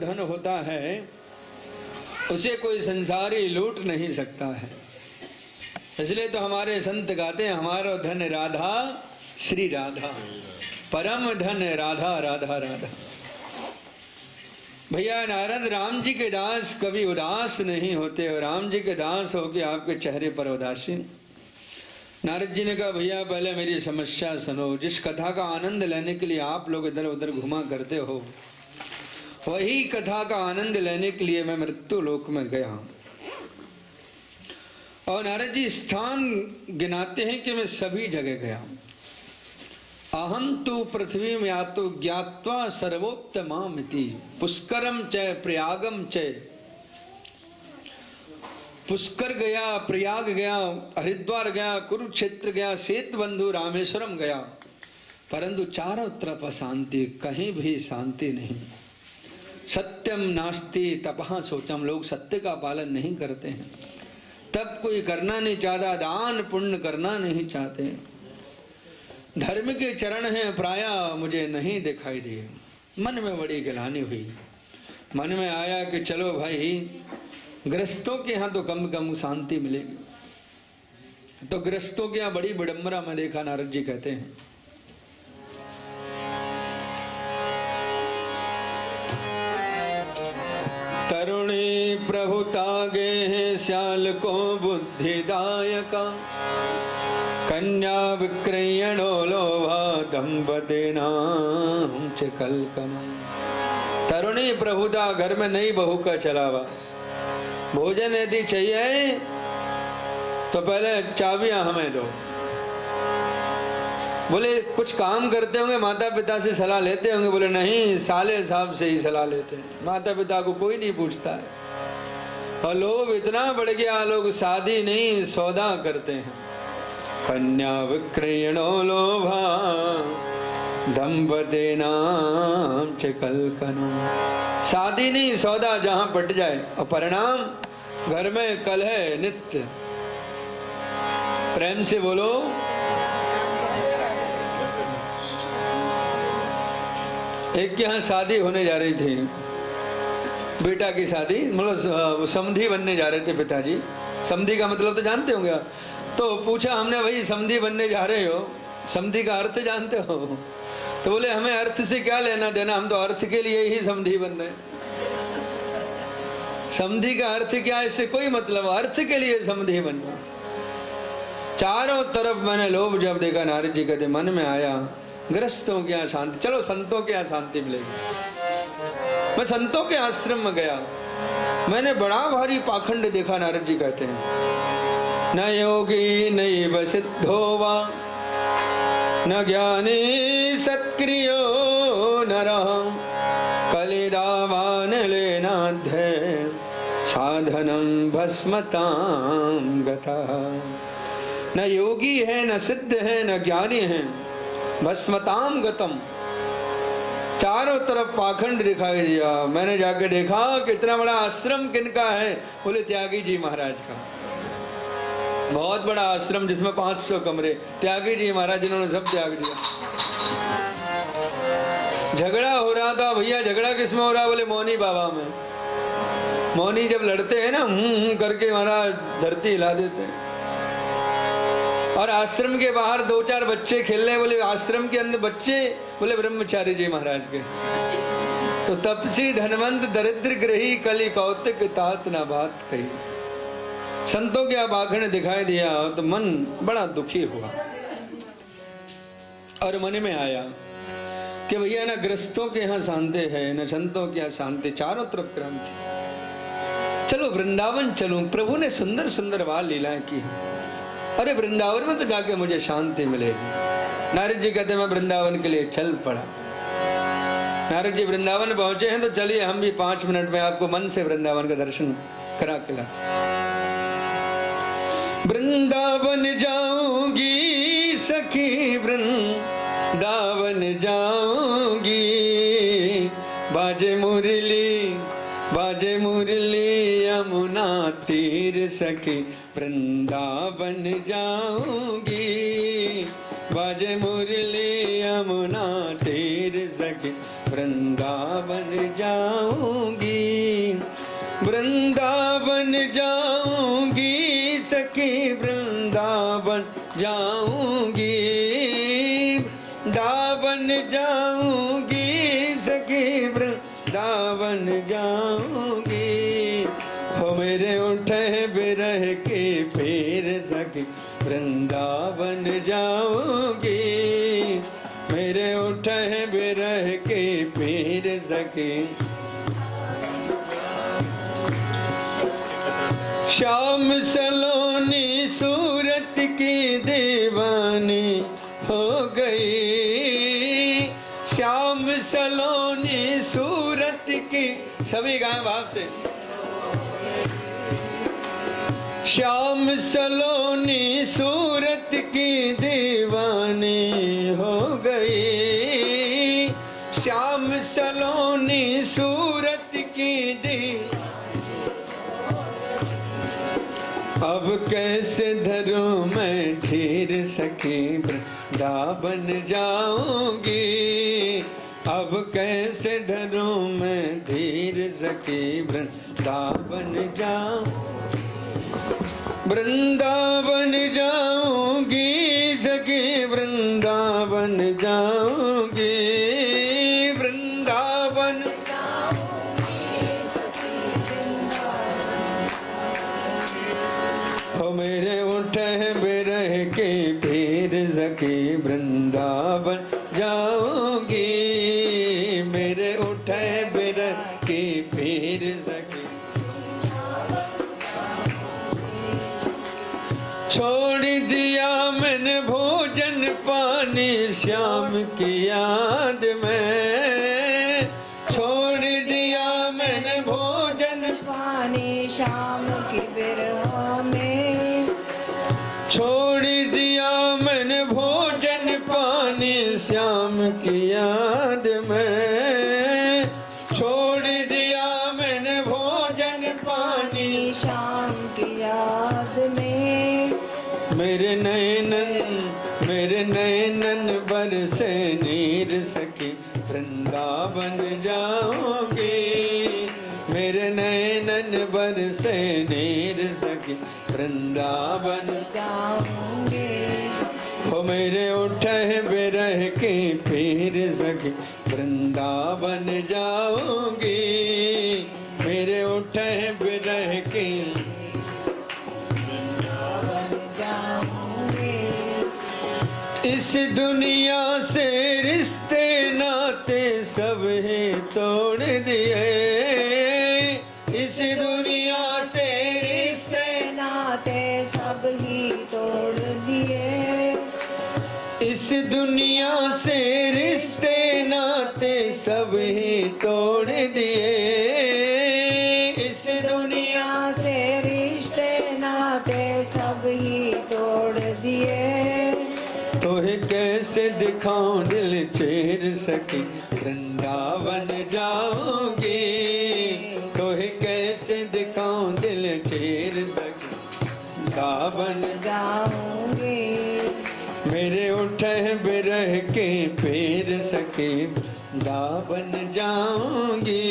धन होता है उसे कोई संसारी लूट नहीं सकता है। इसलिए तो हमारे संत गाते हैं, हमारा धन राधा श्री राधा, परम धन राधा राधा राधा। भैया नारद राम जी के दास कभी उदास नहीं होते, और राम जी के दास हो के आपके चेहरे पर उदासीन। नारद जी ने कहा, भैया पहले मेरी समस्या सुनो। जिस कथा का आनंद लेने के लिए आप लोग इधर उधर घुमा करते हो, वही कथा का आनंद लेने के लिए मैं मृत्यु लोक में गया। और नारद जी स्थान गिनाते हैं कि मैं सभी जगह गया। अहम तु पृथ्वी में आतो ज्ञात्वा सर्वोत्तमामिति, पुष्करम च प्रयागम च। पुष्कर गया, प्रयाग गया, हरिद्वार गया, कुरुक्षेत्र गया, सेतुबंधु रामेश्वरम गया, परंतु चारों तरफ अशांति, कहीं भी शांति नहीं। सत्यम नास्ति तपः शौचम, लोग सत्य का पालन नहीं करते हैं। तब कोई करना नहीं चाहता, दान पुण्य करना नहीं चाहते। धर्म के चरण हैं प्राय मुझे नहीं दिखाई दिए। मन में बड़ी गिलानी हुई। मन में आया कि चलो भाई, गृहस्थों के यहाँ तो कम कम शांति मिलेगी। तो गृहस्थों के यहाँ बड़ी विडंबना में देखा। नारद जी कहते हैं, तरुणी प्रभु तागे हैं श्याल को बुद्धिदायका, कन्या विक्रयणो लोभा दंपतेना कल्पना। तरुणी प्रभुता, घर में नई बहू का चलावा। भोजन यदि चाहिए तो पहले चाबियां हमें दो। बोले कुछ काम करते होंगे, माता पिता से सलाह लेते होंगे। बोले नहीं, साले साहब से ही सलाह लेते हैं, माता पिता को कोई नहीं पूछता है। और लोभ इतना बढ़ गया, लोग शादी नहीं सौदा करते हैं। कन्या विक्रयणो लोभा दंपतेनाम च कल्पना। शादी नहीं सौदा, जहां पट जाए। और परिणाम, घर में कलह नित्य। प्रेम से बोलो, एक के यहाँ शादी होने जा रही थी, बेटा की शादी, मतलब समधी बनने जा रहे थे पिताजी। समधी का मतलब तो जानते होंगे। तो पूछा हमने, भाई समधी बनने जा रहे हो, समधी का अर्थ जानते हो? तो बोले हमें अर्थ से क्या लेना देना, हम तो अर्थ के लिए ही समधी बन रहे। समधी का अर्थ क्या, इससे कोई मतलब, अर्थ के लिए समधी बनना। चारों तरफ मैंने लोभ जब देखा, नारद जी कहते मन में आया, गृहस्थों के यहाँ शांति, चलो संतों के यहाँ शांति मिलेगी। मैं संतों के आश्रम में गया, मैंने बड़ा भारी पाखंड देखा। नारद जी कहते हैं, न योगी नैव सिद्धो वा न ज्ञानी सत्क्रियो नरः, कलिदावान लेनाध्य साधनम भस्मतां गतः। न योगी है, न सिद्ध है, न ज्ञानी है, भस्मताम गतम। चारों तरफ पाखंड दिखाई दिया। मैंने जाके देखा कि इतना बड़ा आश्रम किनका है। बोले त्यागी जी महाराज का। बहुत बड़ा आश्रम जिसमें 500 कमरे, त्यागी जी महाराज जिन्होंने सब त्याग दिया। झगड़ा हो रहा था। भैया झगड़ा किसमें हो रहा? बोले मौनी बाबा में। मौनी जब लड़ते हैं ना, करके महाराज धरती हिला देते हैं। और आश्रम के बाहर 2-4 बच्चे खेल रहे। बोले आश्रम के अंदर बच्चे? बोले ब्रह्मचारी जी महाराज के। तो तपसी धनवंत दरिद्र ग्रही, कली कौतिक तात न बात कही। संतों के आभाखण दिखाई दिया तो मन बड़ा दुखी हुआ। और मन में आया कि भैया न गृहस्थों के यहाँ शांति है, न संतों के यहाँ शांति, चारों तरफ क्रांति। चलो वृंदावन चलूं। प्रभु ने सुंदर सुंदर बाल लीलाएं की। अरे वृंदावन में तो जाके मुझे शांति मिलेगी। नारद जी कहते मैं वृंदावन के लिए चल पड़ा। नारद जी वृंदावन पहुंचे हैं, तो चलिए हम भी 5 मिनट में आपको मन से वृंदावन का दर्शन करा के लाते। वृंदावन जाऊंगी सखी, वृंदावन जाऊंगी, बाजे मुरली बाजे मुरली यमुना तीर सखी, वृंदावन जाऊंगी, बाजे मुरली यमुना तीर सखी, वृंदावन जाऊंगी, वृंदावन जाऊंगी सखी, वृंदावन जाऊंगी, वृंदावन जाऊंगी सखी, वृंदावन जाऊंगी। हो मेरे उठे बिरह के पीर सखी, वृंदावन जाऊंगी, मेरे उठे बिरह के पीर सखी। श्याम सलोनी सूरत की दीवानी हो गई, श्याम सलोनी सूरत की, सभी गाएं भाव से। श्याम सलोनी सूरत की दीवानी हो गई, श्याम सलोनी सूरत की दीवानी। अब कैसे धरूं मैं धीर सखी, वृंदावन जाऊंगी, अब कैसे धरूं मैं धीर सखी, वृंदावन जाऊं, वृंदावन जाऊंगी सखी, वृंदावन जाऊंगी, वृंदावन। हो मेरे उठे बिरह के पीर सखी, वृंदावन जाऊंगी, मेरे उठे बिरह के पीर सखी। छोड़ दिया मैंने भोजन पानी श्याम की याद में, छोड़ दिया मैंने भोजन पानी श्याम की बिरह में, छोड़ दिया मैंने भोजन पानी श्याम की याद में, छोड़ दिया मैंने भोजन पानी श्याम की याद में। मेरे नैनन बरसे नीर सखी, वृंदावन जाऊंगी, मेरे नैनन बरसे नीर सखी, वृंदावन जाऊंगी। हो मेरे उठे बिरह के पीर सखी, वृंदावन जाऊंगी, मेरे उठे बिरह के इस दुनिया से रिश्ते नाते सब ही तोड़ दिए, इस दुनिया से रिश्ते नाते सब ही तोड़ दिए, इस दुनिया से रिश्ते नाते सब ही तोड़ दिए, इस दुनिया से रिश्ते नाते सब ही तोड़ दिए। तोहे कैसे दिखाऊं दिल चेर सखी, वृंदावन जाऊंगी, तोहे कैसे दिखाऊं दिल चेर सखी, वृंदावन जाऊंगी। मेरे उठे बिरह के पीर सखी, वृंदावन जाऊंगी,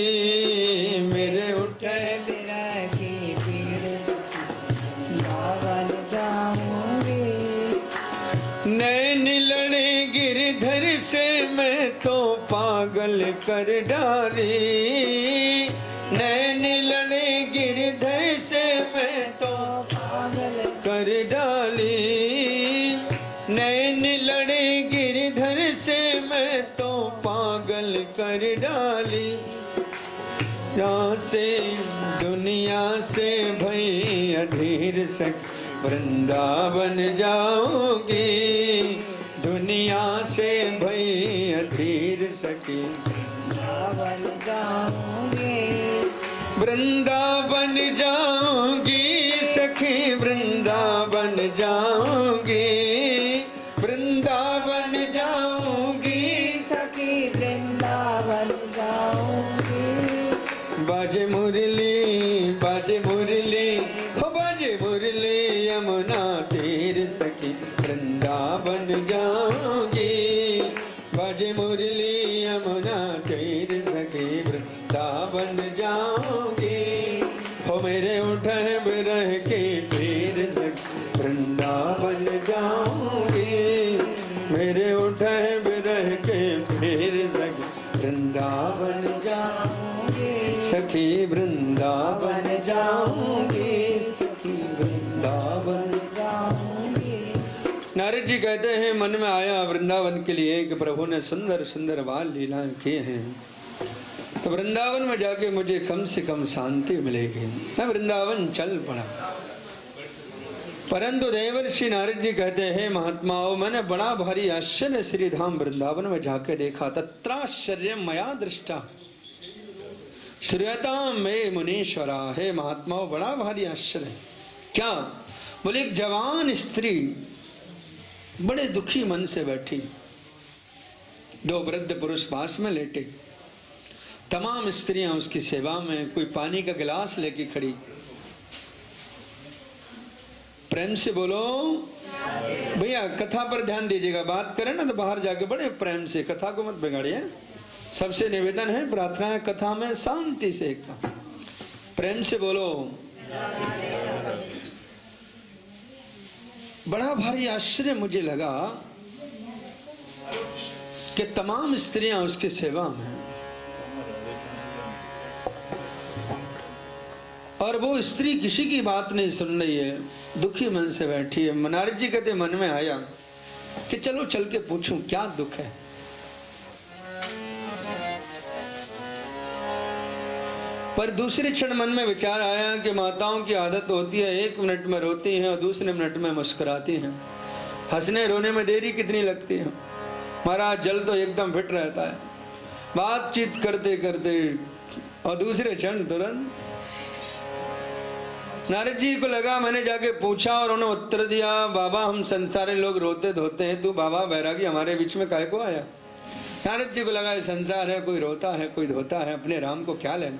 मेरे उठे बिरह की पीर वृंदावन जाऊंगी। नैन लड़े गिरधर से मैं तो पागल कर डाली, नैन लड़े गिरधर से मैं तो पागल कर डाली, नैन लड़े गिरधर से मैं तो पागल कर डाली। यहाँ से दुनिया से भई अधीर सक, वृंदावन जाऊंगी, दुनिया से भई अधीर सकी, वृंदावन जाऊंगी। वृंदावन जाऊंगी सखी, वृंदावन जाऊंगी, वृंदावन जाऊंगी सखी, वृंदावन जाऊंगी। बाजे मुरली हो बाजे मुरली यमुना तीर सखी, वृंदावन जाऊंगी, बाजे मुरली यमुना तीर जाऊंगी, हो मेरे उठे बिरह के फिर वृंदावन जाऊंगी, मेरे उठे बिरह के फिर वृंदावन जाऊंगी, सखी वृंदावन जाऊंगी, सखी वृंदावन जाऊंगी। नारद जी कहते हैं मन में आया वृंदावन के लिए कि प्रभु ने सुंदर सुंदर बाल लीलाएं किए हैं, तो वृंदावन में जाके मुझे कम से कम शांति मिलेगी। मैं वृंदावन चल पड़ा। परंतु देवर्षि नारद जी कहते हैं महात्माओं, मैंने बड़ा भारी आश्चर्य श्री धाम वृंदावन में जाके देखा। तत्राश्चर्य मया दृष्टा श्रूयता में मुनीश्वरा। हे महात्माओं, बड़ा भारी आश्चर्य। क्या? बोले एक जवान स्त्री बड़े दुखी मन से बैठी, दो वृद्ध पुरुष पास में लेटे, तमाम स्त्रियां उसकी सेवा में, कोई पानी का गिलास लेके खड़ी। प्रेम से बोलो भैया, कथा पर ध्यान दीजिएगा। बात करें ना तो बाहर जाके बड़े प्रेम से, कथा को मत बिगाड़िए। सबसे निवेदन है, प्रार्थना है, कथा में शांति से एकदम प्रेम से बोलो। बड़ा भारी आश्चर्य मुझे लगा कि तमाम स्त्रियां उसकी सेवा में, और वो स्त्री किसी की बात नहीं सुन रही है, दुखी मन से बैठी है। नारद जी कहते मन में आया कि चलो चल के पूछूं क्या दुख है। पर दूसरे क्षण मन में विचार आया कि माताओं की आदत होती है, एक मिनट में रोती हैं और दूसरे मिनट में मुस्कुराती हैं। हंसने रोने में देरी कितनी लगती है। महाराज जल तो एकदम फिट रहता है, बातचीत करते करते और दूसरे क्षण तुरंत। नारद जी को लगा, मैंने जाके पूछा और उन्होंने उत्तर दिया, बाबा हम संसारी लोग रोते धोते हैं, तू बाबा बैरागी हमारे बीच में काहे को आया। नारद जी को लगा ये संसार है, कोई रोता है कोई धोता है, अपने राम को क्या लेना।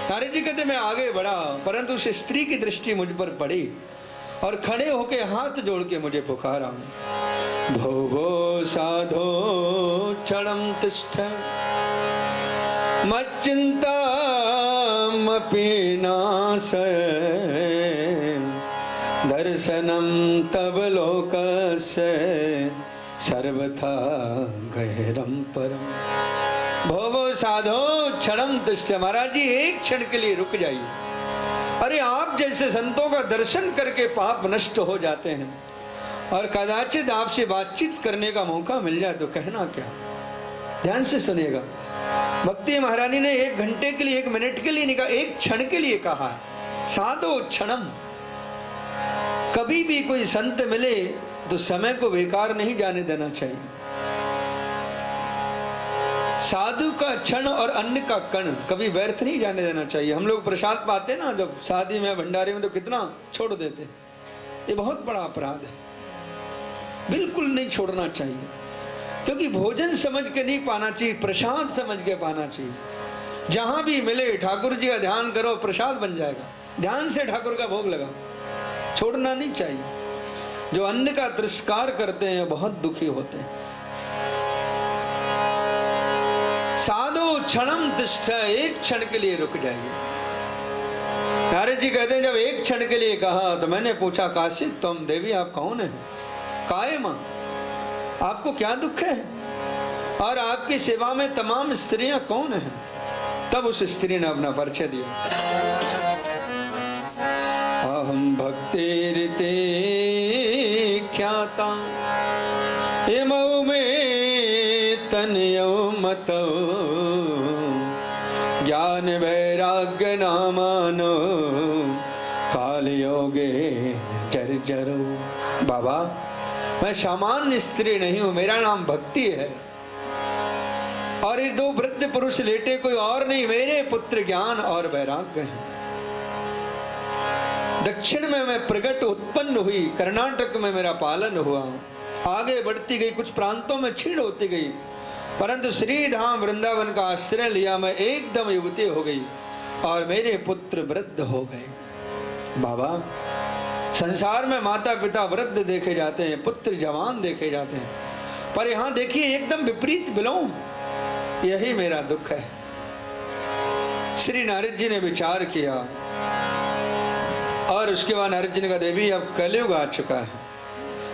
नारद जी कहते मैं आगे बढ़ा, परंतु उस स्त्री की दृष्टि मुझ पर पड़ी और खड़े होके हाथ जोड़ के मुझे पुकारा, भोगो साधो क्षणं तिष्ठ मच्चिंता मपीनाश दर्शनम तब लोकस्य सर्वथा गहरम परम। भोगो साधो क्षणम तिष्ठ। महाराज जी एक क्षण के लिए रुक जाइए। अरे आप जैसे संतों का दर्शन करके पाप नष्ट हो जाते हैं, और कदाचित आपसे बातचीत करने का मौका मिल जाए तो कहना क्या। ध्यान से सुनिएगा, भक्ति महारानी ने एक घंटे के लिए, एक मिनट के लिए नहीं कहा, एक क्षण के लिए कहा। साधो क्षणम। कभी भी कोई संत मिले तो समय को बेकार नहीं जाने देना चाहिए। साधु का क्षण और अन्न का कण कभी व्यर्थ नहीं जाने देना चाहिए। हम लोग प्रसाद पाते ना जब शादी में, भंडारे में, तो कितना छोड़ देते। ये बहुत बड़ा अपराध है, बिल्कुल नहीं छोड़ना चाहिए। क्योंकि भोजन समझ के नहीं पाना चाहिए, प्रसाद समझ के पाना चाहिए। जहां भी मिले ठाकुर जी का ध्यान करो, प्रसाद बन जाएगा। ध्यान से ठाकुर का भोग लगा, छोड़ना नहीं चाहिए। जो अन्न का तिरस्कार करते हैं बहुत दुखी होते हैं। साधो क्षणम तिष्ठ। एक क्षण के लिए रुक जाइए। नारद जी कहते हैं जब एक क्षण के लिए कहा तो मैंने पूछा, काशी तुम देवी आप कौन है? काय मां, आपको क्या दुख है और आपकी सेवा में तमाम स्त्रियां कौन हैं? तब उस स्त्री ने अपना परिचय दिया। अहम भक्तिरिते ख्याता इमौ में तनयो मतो ज्ञान वैराग्य नामानो काल योगे चर्चरो। बाबा मैं सामान्य स्त्री नहीं हूं, मेरा नाम भक्ति है। और ये दो वृद्ध पुरुष लेटे कोई और नहीं, मेरे पुत्र ज्ञान और वैराग्य हैं। दक्षिण में मैं प्रकट उत्पन्न हुई, कर्नाटक में मेरा पालन हुआ, आगे बढ़ती गई, कुछ प्रांतों में छीड़ होती गई, परंतु श्री धाम वृंदावन का आश्रय लिया, मैं एकदम युवती हो गई और मेरे पुत्र वृद्ध हो गए। बाबा संसार में माता पिता वृद्ध देखे जाते हैं, पुत्र जवान देखे जाते हैं, पर यहाँ देखिए एकदम विपरीत विलोम। यही मेरा दुख है। श्री नारद जी ने विचार किया और उसके बाद नारद जी ने कहा देवी अब कलयुग आ चुका है।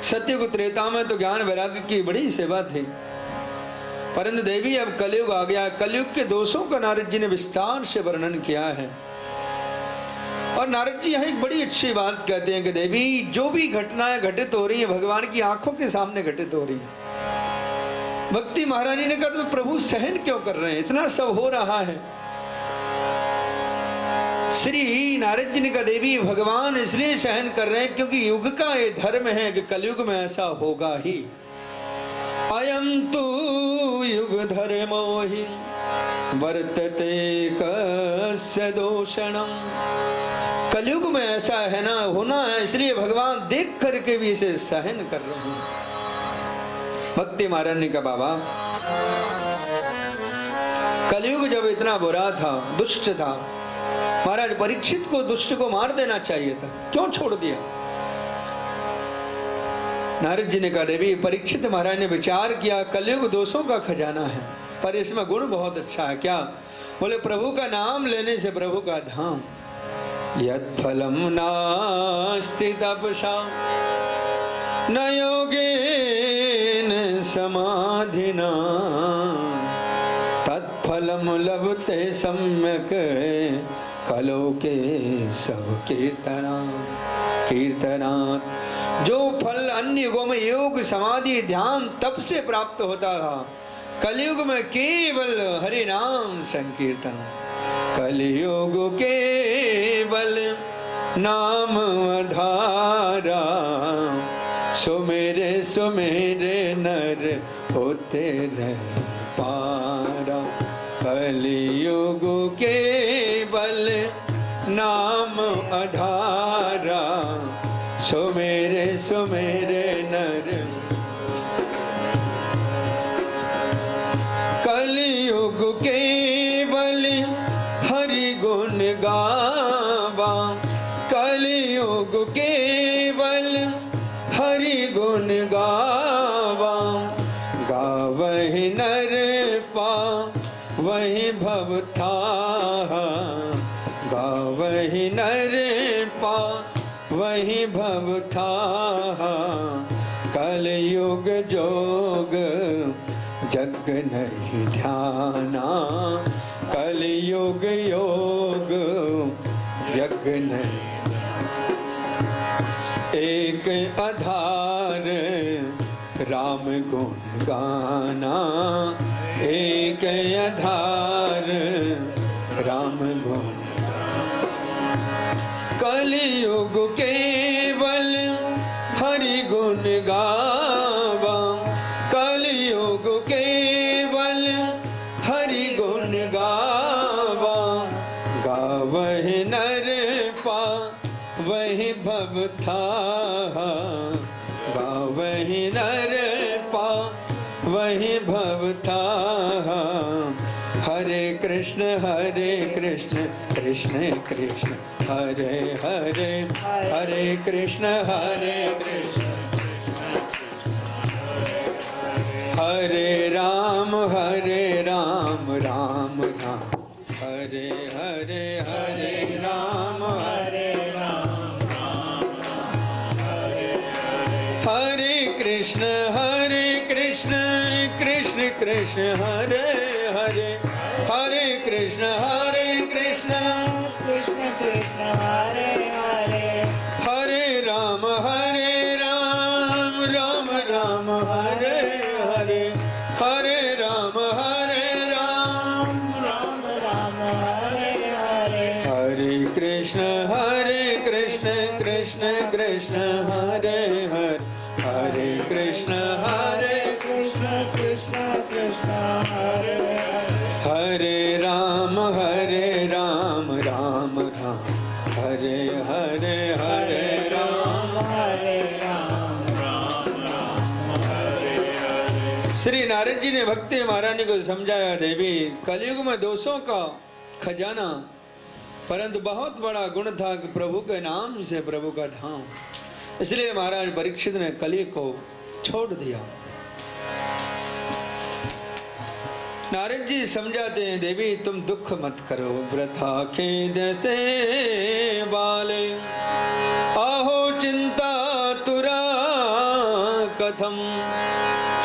सत्ययुग त्रेता में तो ज्ञान वैराग्य की बड़ी सेवा थी, परंतु देवी अब कलयुग आ गया। कलयुग के दोषों का नारद जी ने विस्तार से वर्णन किया है। और नारद जी यहाँ एक बड़ी अच्छी बात कहते हैं कि देवी जो भी घटनाएं घटित हो रही है भगवान की आंखों के सामने घटित हो रही है। भक्ति महारानी ने कहा तो प्रभु सहन क्यों कर रहे हैं, इतना सब हो रहा है। श्री नारद जी ने कहा देवी भगवान इसलिए सहन कर रहे हैं क्योंकि युग का ये धर्म है कि कलयुग में ऐसा होगा ही। अयम तु युग धर्मो हि वर्तते कस्य दोषणम। कलयुग में ऐसा है ना, होना है, इसलिए भगवान देख करके भी इसे सहन कर रहे हैं। भक्ति महारानी का बाबा कलयुग जब इतना बुरा था, दुष्ट था, महाराज परीक्षित को दुष्ट को मार देना चाहिए था, क्यों छोड़ दिया? नारद जी ने कहा देवी परीक्षित महाराज ने विचार किया कलयुग दोषों का खजाना है, पर इसमें गुण बहुत अच्छा है। क्या? बोले प्रभु का नाम लेने से प्रभु का धाम। यत् फलम नास्ति तपसा न योगेन समाधिना तत्फलम लभते सम्यक कलोके सब कीर्तनात्। जो फल अन्य युगों में योग समाधि ध्यान तप से प्राप्त होता था, कलयुग में केवल हरि नाम संकीर्तन। कलयुग केवल नाम आधारा सुमेरे सुमेरे नर होते रहे पारा। कलयुग केवल नाम आधारा सुमेरे सुमेरे नर। कलयुग केवल हरि गुण गावा। कलयुग केवल हरि गुण गावा। गावहि नर पावहि भव थाहा। गावहि नर पावहि भव थाहा। कलयुग जोग जग नहीं ध्याना। कलयुग योग जग नहीं। एक आधार राम गुण गाना। एक आधार राम गुण। कलयुग केवल हरि गुण गावा। कलयुग केवल हरि गुण गावा। गावहि नर पावहि भव थाहा। गावहि नर पावहि भव थाहा। हरे कृष्ण कृष्ण कृष्ण हरे हरे। हरे कृष्ण कृष्ण हरे राम राम राम। हरे हरे हरे राम हरे कृष्ण कृष्ण कृष्ण हरे हरे। हरे कृष्ण कृष्ण कृष्ण हरे हरे। हरे राम राम राम हरे हरे। हरे राम राम राम हरे हरे। हरे कृष्ण कृष्ण कृष्ण हरे हरे। हरे कृष्ण कृष्ण कृष्ण हरे हरे। हरे राम राम राम। हरे हरे हरे राम। श्री नारद जी ने भक्ति महारानी को समझाया देवी कलयुग में दोषों का खजाना, परंतु बहुत बड़ा गुण था कि प्रभु के नाम से प्रभु का धाम। इसलिए महाराज परीक्षित ने कलि को छोड़ दिया। नारद जी समझाते हैं, देवी तुम दुख मत करो, वृथा खेद से बाले आहो चिंता तुरा कथम,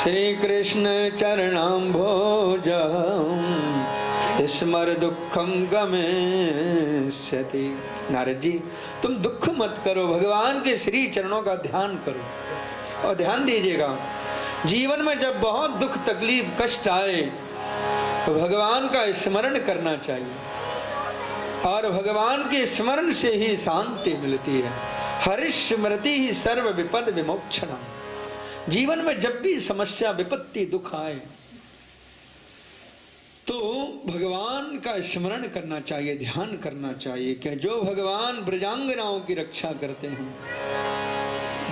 श्री कृष्ण चरणाम्भोज स्मर दुखम गमेष्यति। नारद जी तुम दुख मत करो, भगवान के श्री चरणों का ध्यान करो। और ध्यान दीजिएगा, जीवन में जब बहुत दुख तकलीफ कष्ट आए तो भगवान का स्मरण करना चाहिए, और भगवान के स्मरण से ही शांति मिलती है। हरिष स्मृति ही सर्व विपद विमोक्षणम। जीवन में जब भी समस्या विपत्ति दुख आए तो भगवान का स्मरण करना चाहिए, ध्यान करना चाहिए कि जो भगवान ब्रजांगनाओं की रक्षा करते हैं,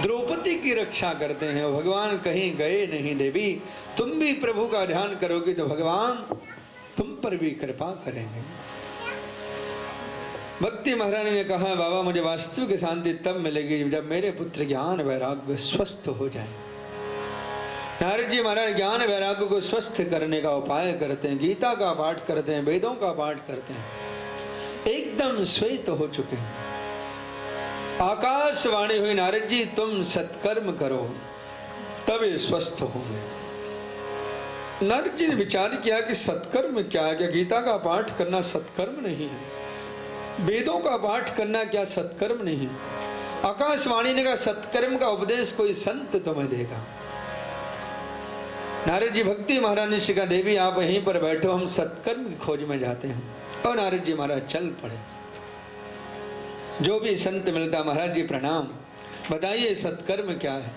द्रौपदी की रक्षा करते हैं, वो भगवान कहीं गए नहीं। देवी तुम भी प्रभु का ध्यान करोगे तो भगवान तुम पर भी कृपा करेंगे। भक्ति महारानी ने कहा, बाबा मुझे वास्तविक शांति तब मिलेगी जब मेरे पुत्र ज्ञान वैराग्य स्वस्थ हो जाए। नारद जी महाराज ज्ञान वैराग्य को स्वस्थ करने का उपाय करते हैं, गीता का पाठ करते हैं, वेदों का पाठ करते हैं, एकदम श्वेत हो चुके हैं। आकाशवाणी हुई, नारद जी तुम सत्कर्म करो तब ये स्वस्थ होंगे। नारद जी ने विचार किया कि सत्कर्म क्या है? क्या गीता का पाठ करना सत्कर्म नहीं है? वेदों का पाठ करना क्या सत्कर्म नहीं? आकाशवाणी ने कहा सत्कर्म का उपदेश कोई संत तुम्हें देगा। नारद जी भक्ति महारानी से कहा, देवी आप यहीं पर बैठो, हम सत्कर्म की खोज में जाते हैं। और नारद जी महाराज चल पड़े। जो भी संत मिलता, महाराज जी प्रणाम, बताइए सत्कर्म क्या है?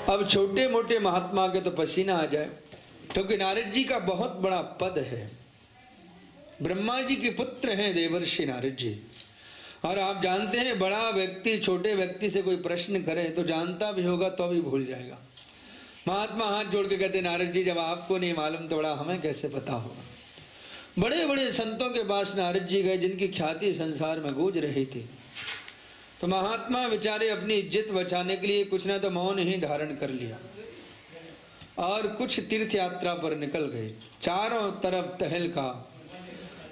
अब छोटे मोटे महात्मा के तो पसीना आ जाए, क्योंकि नारद जी का बहुत बड़ा पद है। ब्रह्मा जी के पुत्र हैं देवर्षि नारद जी। और आप जानते हैं, बड़ा व्यक्ति छोटे व्यक्ति से कोई प्रश्न करे तो जानता भी होगा तो भी भूल जाएगा। महात्मा हाथ जोड़ के कहते, नारद जी जब आपको नहीं मालूम तो बड़ा हमें कैसे पता होगा। बड़े बड़े संतों के पास नारद जी गए जिनकी ख्याति संसार में गूंज रही थी, तो महात्मा बेचारे अपनी इज्जत बचाने के लिए कुछ ना तो मौन ही धारण कर लिया और कुछ तीर्थ यात्रा पर निकल गए। चारों तरफ तहलका,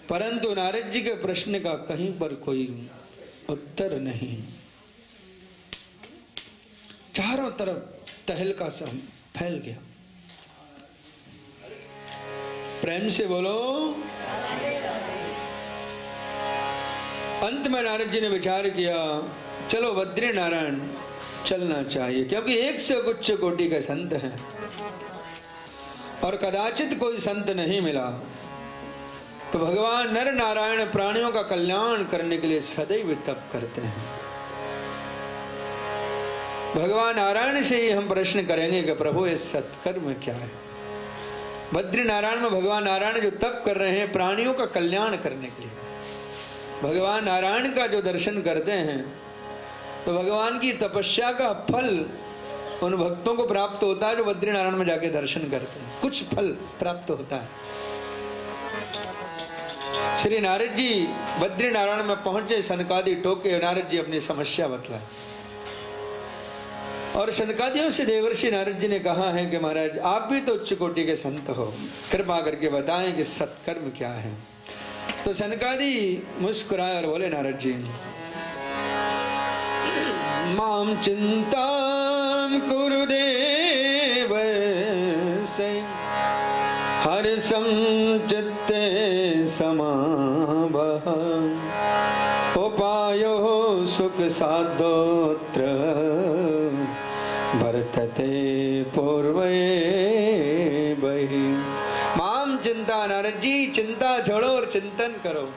परंतु नारद जी के प्रश्न का कहीं पर कोई उत्तर नहीं। चारों तरफ तहलका सा फैल गया। प्रेम से बोलो। अंत में नारद जी ने विचार किया, चलो बद्री नारायण चलना चाहिए, क्योंकि एक से उच्च कोटि के संत हैं और कदाचित कोई संत नहीं मिला। तो भगवान नर नारायण प्राणियों का कल्याण करने के लिए सदैव तप करते हैं। भगवान नारायण से ही हम प्रश्न करेंगे कि प्रभु ये सत्कर्म क्या है। बद्री नारायण में भगवान नारायण जो तप कर रहे हैं प्राणियों का कल्याण करने के लिए, भगवान नारायण का जो दर्शन करते हैं तो भगवान की तपस्या का फल उन भक्तों को प्राप्त होता है जो बद्री नारायण में जाके दर्शन करते हैं। कुछ फल प्राप्त होता है। श्री नारद जी बद्री नारायण में पहुंचे, सनकादि टोके, नारद जी अपनी समस्या बतलाए और सनकादियों से देवर्षि नारद जी ने कहा है कि महाराज आप भी तो उच्च कोटि के संत हो, कृपा करके बताएं कि सत्कर्म क्या है। तो सनकादि मुस्कुराए और बोले, नारद जी माम चिंताम कुरुदेव से हर्षम चित्ते समावह उपायो सुख साधोत्र वर्तते पूर्वे बहि। माम चिंता, नारद जी चिंता छोड़ो और चिंतन करो।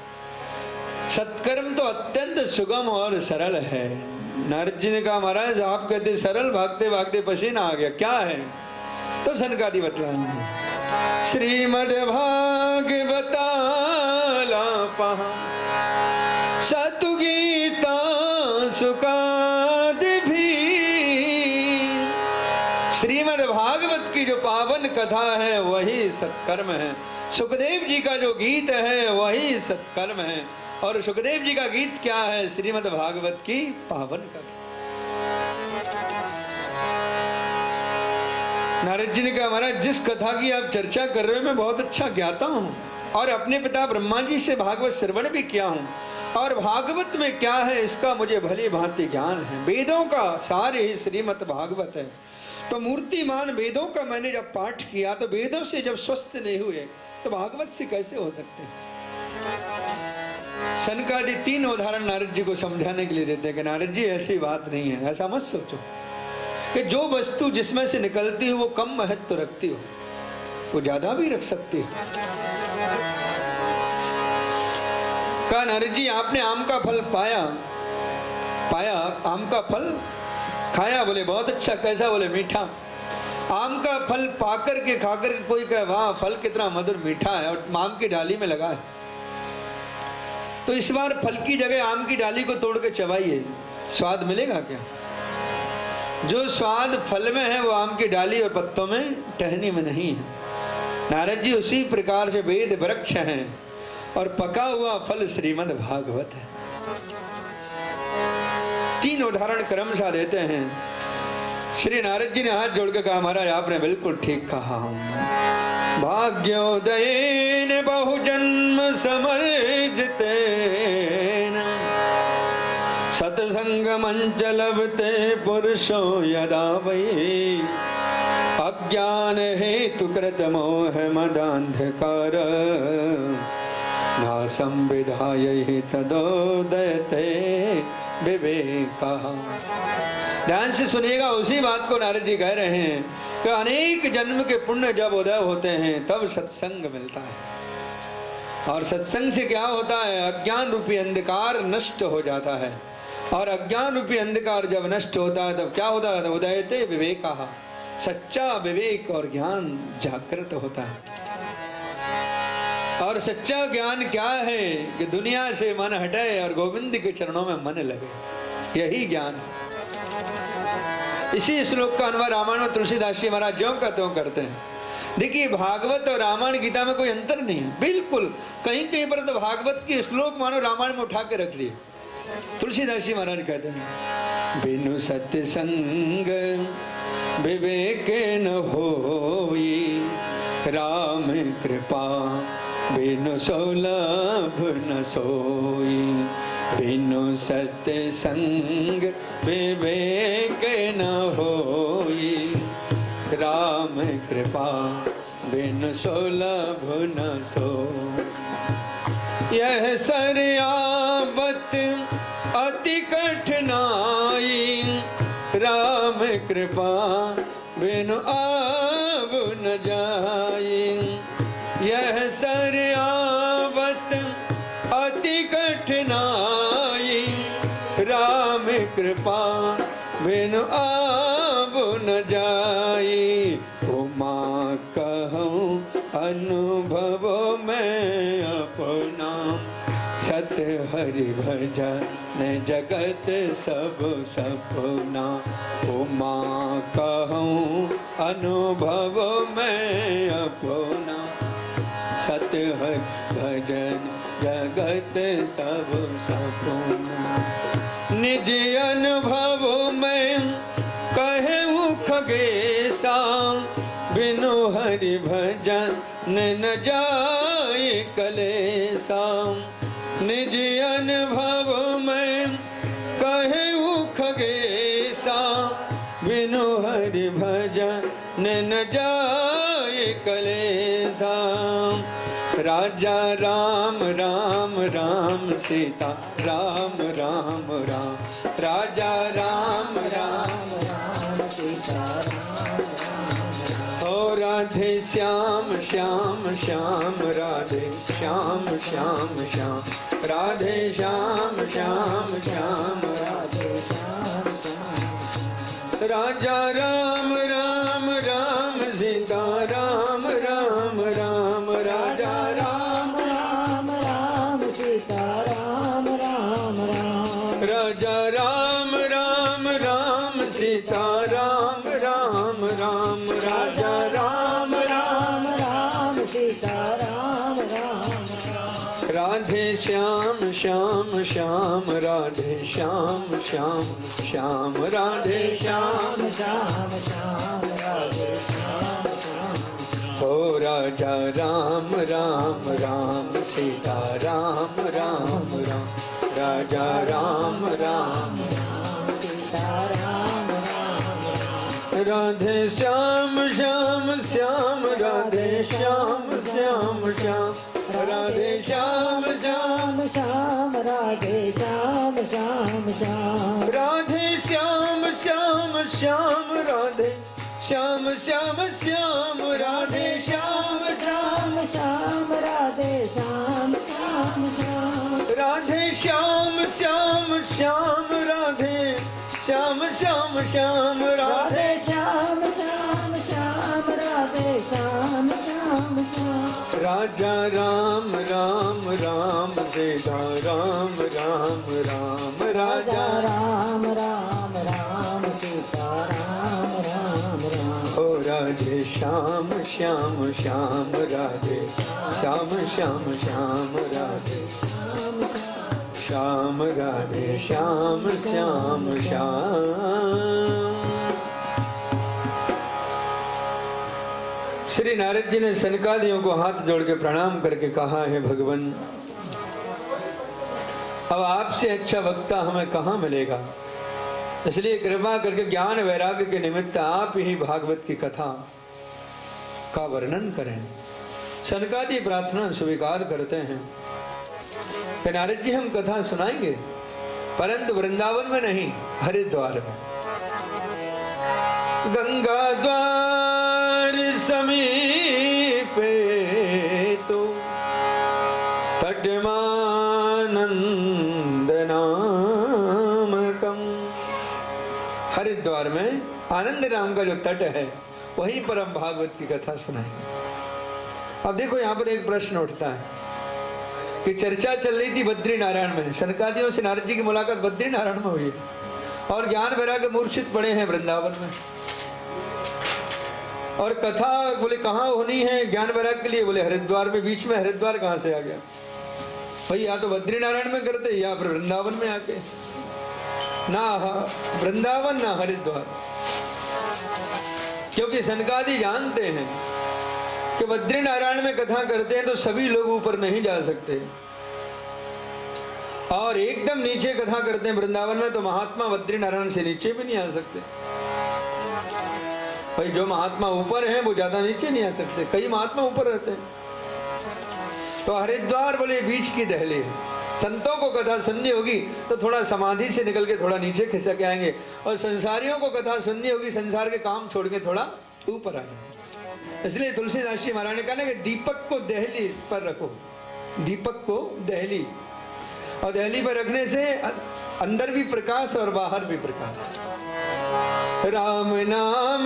सत्कर्म तो अत्यंत सुगम और सरल है। नारद जी ने कहा, महाराज आप कहते सरल, भागते भागते पसीना आ गया, क्या है? तो सनकादि बतलाएंगे। श्रीमद् भागवताला पहा सतु गीता सुकादि भी। श्रीमद् भागवत की जो पावन कथा है वही सत्कर्म है। सुखदेव जी का जो गीत है वही सत्कर्म है। और सुखदेव जी का गीत क्या है? श्रीमद् भागवत की पावन कथा। नारद जी ने कहा महाराज जिस कथा की आप चर्चा कर रहे हो मैं बहुत अच्छा ज्ञाता हूँ और अपने पिता ब्रह्मा जी से भागवत श्रवण भी किया हूँ और भागवत में क्या है इसका मुझे भली भांति ज्ञान है। वेदों का सारे ही श्रीमद् भागवत है। तो मूर्तिमान वेदों का मैंने जब पाठ किया तो वेदों से जब स्वस्थ नहीं हुए तो भागवत से कैसे हो सकते हैं। सनकादि 3 उदाहरण नारद जी को समझाने के लिए देते हैं कि नारद जी ऐसी बात नहीं है, ऐसा मत सोचो कि जो वस्तु जिसमें से निकलती हो वो कम महत्व रखती हो, वो ज्यादा भी रख सकती है। कहा नारद जी आपने आम का फल पाया आम का फल खाया, बोले बहुत अच्छा, कैसा, बोले मीठा। आम का फल पाकर के खाकर के कोई कहे वाह फल कितना मधुर मीठा है और आम की डाली में लगा है, तो इस बार फल की जगह आम की डाली को तोड़ के चबाइए, स्वाद मिलेगा क्या? जो स्वाद फल में है वो आम की डाली और पत्तों में टहनी में नहीं है। नारद जी उसी प्रकार से वेद वृक्ष हैं और पका हुआ फल श्रीमद् भागवत है। 3 उदाहरण क्रमशः देते हैं। श्री नारद जी ने हाथ जोड़ के कहा महाराज आपने बिल्कुल ठीक कहा। भाग्योदयेन बहुजन्म समर्जिते सत्संगमंच लभते पुरुषो यदा वै अज्ञान हेतु कृत मोह मदांधकार नासं विधाय तदोदयते विवेका। ध्यान से सुनिएगा, उसी बात को नारद जी कह रहे हैं कि अनेक जन्म के पुण्य जब उदय होते हैं तब सत्संग मिलता है और सत्संग से क्या होता है, अज्ञान रूपी अंधकार नष्ट हो जाता है और अज्ञान रूपी अंधकार जब नष्ट होता है तब क्या होता है, उदयते विवेका, सच्चा विवेक और ज्ञान जागृत होता है। और सच्चा ज्ञान क्या है कि दुनिया से मन हटाए और गोविंद के चरणों में मन लगे, यही ज्ञान है। इसी श्लोक का अनुवाद रामायण में तुलसीदास जी महाराज ज्यों का त्यों करते हैं। देखिए भागवत और रामायण गीता में कोई अंतर नहीं है, बिल्कुल। कहीं कहीं पर तो भागवत के श्लोक मानो रामायण में उठा के रख लिए। तुलसीदास जी महाराज कहते हैं बिनु सत्संग विवेक न होई राम कृपा बिनु सुलभ न सोई। बिनु सत्संग विवेक न होई राम कृपा बिनु सुलभ न सोई। यह सरयावत अति कठिनाई राम कृपा बिनु आव न जाई। यह सरयावत अति कठिनाई राम कृपा बिनु आव न जाई। उमा कहूँ अनुभव में अपना सत हरि भजन जगत सब सपना। उमा कहूँ अनुभव में अपना सत हरि भजन जगत सब सपना। निज अनुभव में कहूँ खगेशा बिनु हरि भजन न जाए कलेसा। निज अनुभव में कहूँ खगेशा बिनु हरि भजन न जाए कलेसा। राजा राम राम राम सीता राम राम राम। राजा राम राम राम सीता ओ राधे श्याम श्याम श्याम राधे श्याम श्याम श्याम। राधे श्याम श्याम श्याम राधे श्याम श्याम। राजा राम राम राम सीता राम राम राम। राजा राम राम राम सीता राम राम राम। राजा राम राम राम सीता राम राम राम। राजा राम राम राम सीता राम राम राम। राधे श्याम श्याम श्याम राधे श्याम श्याम श्याम। राधे श्याम श्याम श्याम राधे श्याम श्याम हो राजा राम राम राम सीता राम राम राम राजा राम राम सीता राम राम राधे श्याम श्याम श्याम राधे श्याम श्याम श्याम राधे श्याम श्याम श्याम राधे श्याम श्याम श्याम राधे श्याम श्याम श्याम राधे श्याम श्याम श्याम राधे श्याम श्याम श्याम राधे श्याम श्याम श्याम राधे श्याम श्याम श्याम राधे श्याम श्याम श्याम राधे राधे श्याम श्याम श्याम राधे श्याम श्याम श्याम राजा राम राम राम सीता राम राम राम राजा राम राम राम सीता राम राम राम ओ राधे श्याम श्याम श्याम राधे श्याम श्याम श्याम राधे श्याम राधे श्याम श्याम श्याम। श्री नारद जी ने सनकादियों को हाथ जोड़ के प्रणाम करके कहा, है भगवान, अब आपसे अच्छा वक्ता हमें कहाँ मिलेगा, इसलिए कृपा करके ज्ञान वैराग्य के निमित्त आप ही भागवत की कथा का वर्णन करें। सनकादि प्रार्थना स्वीकार करते हैं कि नारद जी हम कथा सुनाएंगे, परंतु वृंदावन में नहीं, हरिद्वार में। गंगा द्वार समीप तो तटमानंद नामकम। हरिद्वार में आनंद नाम का जो तट है, वहीं पर हम भागवत की कथा सुनाएंगे। अब देखो यहाँ पर एक प्रश्न उठता है कि चर्चा चल रही थी बद्री नारायण में, सनकादियों से नारद जी की मुलाकात बद्री नारायण में हुई और ज्ञान वैराग्य मूर्छित पड़े हैं वृंदावन में। और कथा बोले कहाँ होनी है ज्ञान वैराग्य के लिए, बोले हरिद्वार में। बीच में हरिद्वार कहाँ से आ गया भाई? या तो बद्री नारायण में करते या फिर वृंदावन में आके, ना वृंदावन ना हरिद्वार। क्योंकि सनकादि जानते हैं कि बद्री नारायण में कथा करते हैं तो सभी लोग ऊपर नहीं जा सकते, और एकदम नीचे कथा करते हैं वृंदावन में तो महात्मा बद्री नारायण से नीचे भी नहीं आ सकते। भाई जो महात्मा ऊपर हैं वो ज्यादा नीचे नहीं आ सकते, कई महात्मा ऊपर रहते हैं। तो हरिद्वार बोले बीच की दहली है। संतों को कथा सुननी होगी तो थोड़ा समाधि से निकल के थोड़ा नीचे खिसक आएंगे, और संसारियों को कथा सुननी होगी संसार के काम छोड़ के थोड़ा ऊपर आएंगे। इसलिए तुलसीदास जी महाराज ने कहा ना कि दीपक को दहली पर रखो, दीपक को दहली, और दहली पर रखने से अंदर भी प्रकाश और बाहर भी प्रकाश। राम नाम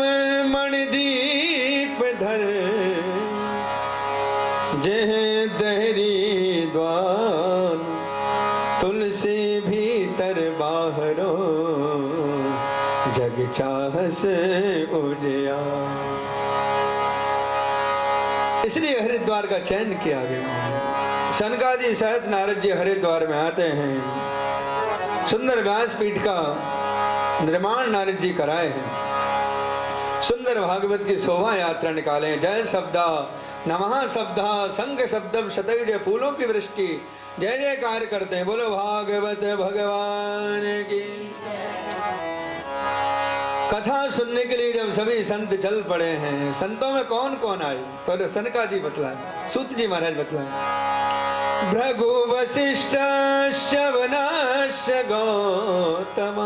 मणिदीप धर जह दहरी द्वार, तुलसी भीतर बाहरो जग चाहस उजिया। इसलिए हरिद्वार का चयन किया गया। सनकादि सहित नारद जी हरिद्वार में आते हैं। सुंदर व्यासपीठ का निर्माण नारद जी कराए हैं। सुंदर भागवत की शोभा यात्रा निकाले। जय शब्दा नमः शब्दा संग शब्दम शतयुज फूलों की वृष्टि, जय जयकार करते हैं। बोलो भागवत भगवान की। कथा सुनने के लिए जब सभी संत चल पड़े हैं, संतों में कौन कौन आए तो सनकादि बतलाए, सूत जी महाराज बतलाए। भृगु वशिष्ठ श्रवणाश्च गौतम